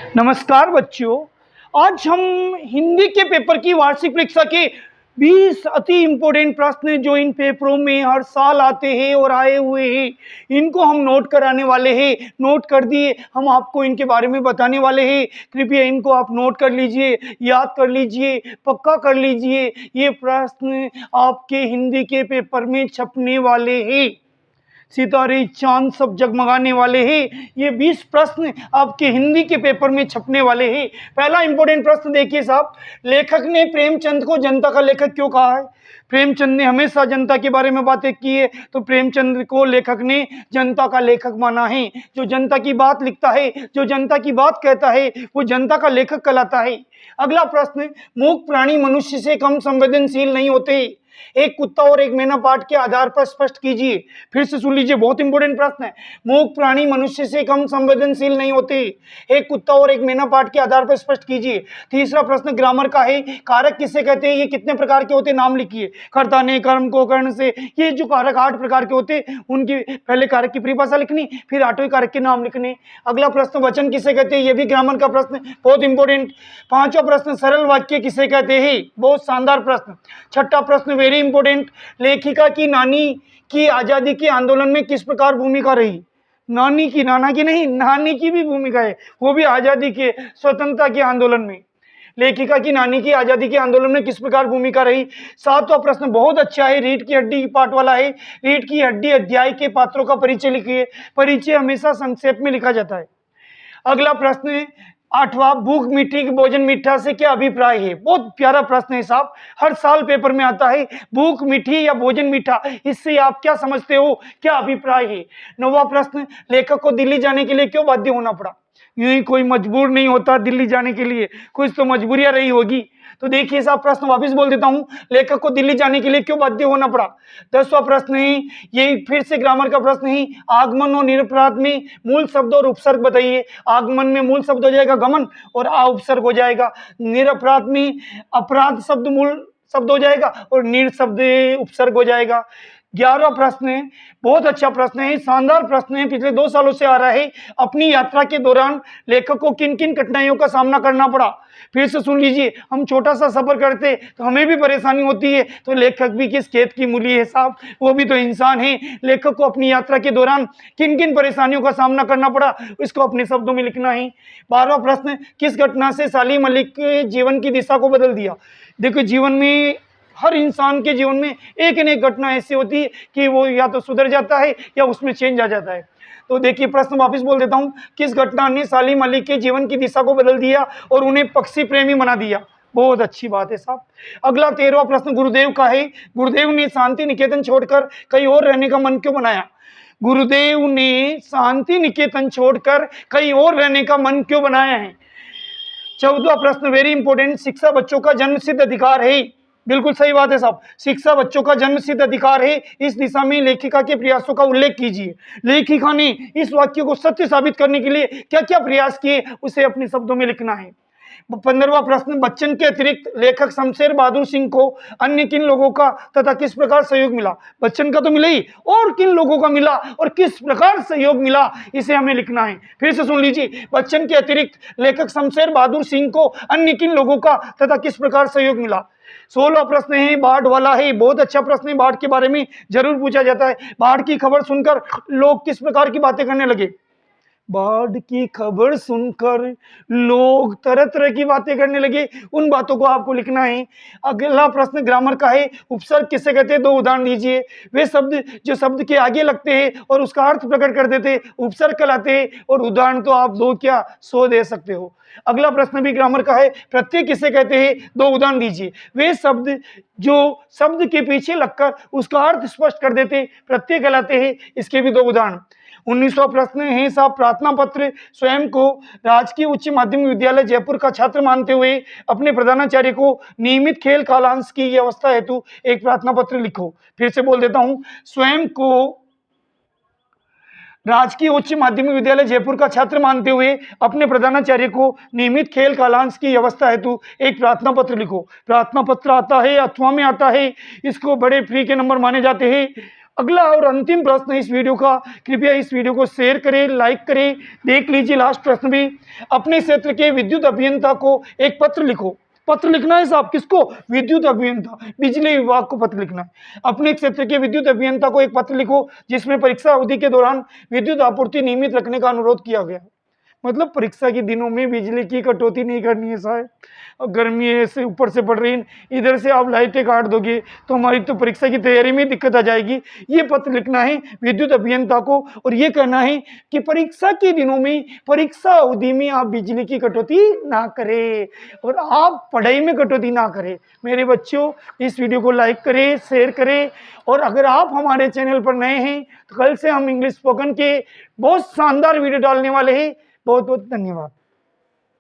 नमस्कार बच्चों। आज हम हिंदी के पेपर की वार्षिक परीक्षा के 20 अति इम्पोर्टेंट प्रश्न जो इन पेपरों में हर साल आते हैं और आए हुए हैं, इनको हम नोट कराने वाले हैं। नोट कर दिए, हम आपको इनके बारे में बताने वाले हैं। कृपया इनको आप नोट कर लीजिए, याद कर लीजिए, पक्का कर लीजिए। ये प्रश्न आपके हिंदी के पेपर में छपने वाले हैं। सितारे चांद सब जगमगाने वाले हैं। ये 20 प्रश्न आपके हिंदी के पेपर में छपने वाले हैं। पहला इंपॉर्टेंट प्रश्न देखिए साहब, लेखक ने प्रेमचंद को जनता का लेखक क्यों कहा है? प्रेमचंद ने हमेशा जनता के बारे में बातें की है, तो प्रेमचंद को लेखक ने जनता का लेखक माना है। जो जनता की बात लिखता है, जो जनता की बात कहता है, वो जनता का लेखक कहलाता है। अगला प्रश्न, मूक प्राणी मनुष्य से कम संवेदनशील नहीं होते। एक कुत्ता और एक मैना पाठ के आधार पर स्पष्ट कीजिए। फिर से सुन लीजिए, बहुत इंपॉर्टेंट प्रश्न है। मूक प्राणी मनुष्य से कम संवेदनशील नहीं होते। एक कुत्ता और एक मैना पाठ के आधार पर स्पष्ट कीजिए। तीसरा प्रश्न ग्रामर का है, कारक किसे कहते हैं? ये कितने प्रकार के होते हैं? नाम लिखिए। कर्ता ने, कर्म को, कर्ण से, ये जो कारक 8 प्रकार के होते हैं, उनकी पहले कारक की परिभाषा लिखनी, फिर 8वें कारक के नाम लिखने। अगला प्रश्न, वचन किसे कहते हैं? ये भी ग्रामर का प्रश्न, बहुत इंपॉर्टेंट। पांचवा प्रश्न, सरल वाक्य किसे कहते हैं? बहुत शानदार प्रश्न। छठा प्रश्न, वेरी इंपॉर्टेंट, लेखिका की नानी की आजादी के आंदोलन में किस प्रकार भूमिका रही? नानी की, नाना की नहीं, नानी की भी भूमिका है, वो भी आजादी के, स्वतंत्रता के आंदोलन में। लेखिका की नानी की आजादी के आंदोलन में किस प्रकार भूमिका रही? सातवां प्रश्न बहुत अच्छा है, रीढ़ की हड्डी पार्ट वाला है। रीढ़ की हड्डी अध्याय के पात्रों का परिचय लिखिए। परिचय हमेशा संक्षेप में लिखा जाता है। अगला प्रश्न, आठवां, भूख मीठी की भोजन मीठा से क्या अभिप्राय है? बहुत प्यारा प्रश्न है साहब, हर साल पेपर में आता है। भूख मीठी या भोजन मीठा, इससे आप क्या समझते हो, क्या अभिप्राय है? नौवां प्रश्न, लेखक को दिल्ली जाने के लिए क्यों बाध्य होना पड़ा? यूं ही कोई मजबूर नहीं होता दिल्ली जाने के लिए, कुछ तो मजबूरियां रही होगी। तो देखिए साहब, प्रश्न वापस बोल देता हूं, लेखक को दिल्ली जाने के लिए क्यों बाध्य होना पड़ा? 10वां प्रश्न है, ये फिर से ग्रामर का प्रश्न है, आगमन और निरपराध में मूल शब्द और उपसर्ग बताइए। आगमन में मूल शब्द हो जाएगा गमन और आ उपसर्ग हो जाएगा। निरपराध में अपराध शब्द मूल शब्द हो जाएगा और निर शब्द उपसर्ग हो जाएगा। 11वां प्रश्न है, बहुत अच्छा प्रश्न है, शानदार प्रश्न है, पिछले 2 सालों से आ रहा है। अपनी यात्रा के दौरान लेखक को किन किन कठिनाइयों का सामना करना पड़ा? फिर से सुन लीजिए, हम छोटा सा सफर करते तो हमें भी परेशानी होती है, तो लेखक भी किस खेत की मूली है साहब, वो भी तो इंसान है। लेखक को अपनी यात्रा के दौरान किन किन परेशानियों का सामना करना पड़ा, इसको अपने शब्दों में लिखना है। 12वां प्रश्न, किस घटना से सालिम अली के जीवन की दिशा को बदल दिया? देखो, जीवन में, हर इंसान के जीवन में एक न एक घटना ऐसी होती है कि वो या तो सुधर जाता है या उसमें चेंज आ जाता है। तो देखिए, प्रश्न वापस बोल देता हूं, किस घटना ने सालिम अली के जीवन की दिशा को बदल दिया और उन्हें पक्षी प्रेमी बना दिया? बहुत अच्छी बात है साहब। अगला 13वां प्रश्न गुरुदेव का है, गुरुदेव ने शांति निकेतन छोड़कर कहीं और रहने का मन क्यों बनाया? गुरुदेव ने शांति निकेतन छोड़कर कहीं और रहने का मन क्यों बनाया है? 14वां प्रश्न वेरी इंपॉर्टेंट, शिक्षा बच्चों का जन्मसिद्ध अधिकार है। बिल्कुल सही बात है साहब, शिक्षा बच्चों का जन्मसिद्ध अधिकार है। इस दिशा में लेखिका के प्रयासों का उल्लेख कीजिए। लेखिका ने इस वाक्य को सत्य साबित करने के लिए क्या क्या प्रयास किए, उसे अपने शब्दों में लिखना है। 15वां प्रश्न, बच्चन के अतिरिक्त लेखक शमशेर बहादुर सिंह को अन्य किन लोगों का तथा किस प्रकार सहयोग मिला? बच्चन का तो मिला ही, और किन लोगों का मिला और किस प्रकार सहयोग मिला, इसे हमें लिखना है। फिर से सुन लीजिए, बच्चन के अतिरिक्त लेखक शमशेर बहादुर सिंह को अन्य किन लोगों का तथा किस प्रकार सहयोग मिला। 16वां प्रश्न है, बाढ़ वाला है, बहुत अच्छा प्रश्न है, बाढ़ के बारे में जरूर पूछा जाता है। बाढ़ की खबर सुनकर लोग किस प्रकार की बातें करने लगे? बाढ़ की खबर सुनकर लोग तरह तरह की बातें करने लगे, उन बातों को आपको लिखना है। अगला प्रश्न ग्रामर का है, उपसर्ग किसे कहते हैं? 2 उदाहरण दीजिए। वे शब्द जो शब्द के आगे लगते हैं और उसका अर्थ प्रकट कर देते हैं, उपसर्ग कहलाते हैं, और उदाहरण तो आप 2 क्या 100 दे सकते हो। अगला प्रश्न भी ग्रामर का है, प्रत्यय किसे कहते हैं? 2 उदाहरण दीजिए। वे शब्द जो शब्द के पीछे लगकर उसका अर्थ स्पष्ट कर देते प्रत्यय कहलाते हैं, इसके भी 2 उदाहरण। 19वां प्रश्न है साहब, प्रार्थना पत्र स्वयं को राजकीय उच्च माध्यमिक विद्यालय जयपुर का छात्र मानते हुए अपने प्रधानाचार्य को नियमित खेल कालांश की व्यवस्था हेतु एक प्रार्थना पत्र लिखो। फिर से बोल देता हूं, स्वयं को राजकीय उच्च माध्यमिक विद्यालय जयपुर का छात्र मानते हुए अपने प्रधानाचार्य को नियमित खेल कालांश की व्यवस्था हेतु एक प्रार्थना पत्र लिखो। प्रार्थना पत्र आता है, अथवा में आता है, इसको बड़े फ्री के नंबर माने जाते हैं। अगला और अंतिम प्रश्न इस वीडियो का, कृपया इस वीडियो को शेयर करें, लाइक करें। देख लीजिए लास्ट प्रश्न भी। अपने क्षेत्र के विद्युत अभियंता को एक पत्र लिखो। पत्र लिखना है साहब, किसको? विद्युत अभियंता, बिजली विभाग को पत्र लिखना है। अपने क्षेत्र के विद्युत अभियंता को एक पत्र लिखो जिसमें परीक्षा अवधि के दौरान विद्युत आपूर्ति नियमित रखने का अनुरोध किया गया। मतलब परीक्षा के दिनों में बिजली की कटौती नहीं करनी है साहब। गर्मी ऐसे ऊपर से पड़ रही है, इधर से आप लाइटें काट दोगे तो हमारी तो परीक्षा की तैयारी में दिक्कत आ जाएगी। ये पत्र लिखना है विद्युत अभियंता को और ये कहना है कि परीक्षा के दिनों में, परीक्षा अवधि में आप बिजली की कटौती ना करें और आप पढ़ाई में कटौती ना करें। मेरे बच्चों, इस वीडियो को लाइक करें, शेयर करें और अगर आप हमारे चैनल पर नए हैं तो कल से हम इंग्लिश स्पोकन के बहुत शानदार वीडियो डालने वाले हैं। बहुत बहुत धन्यवाद।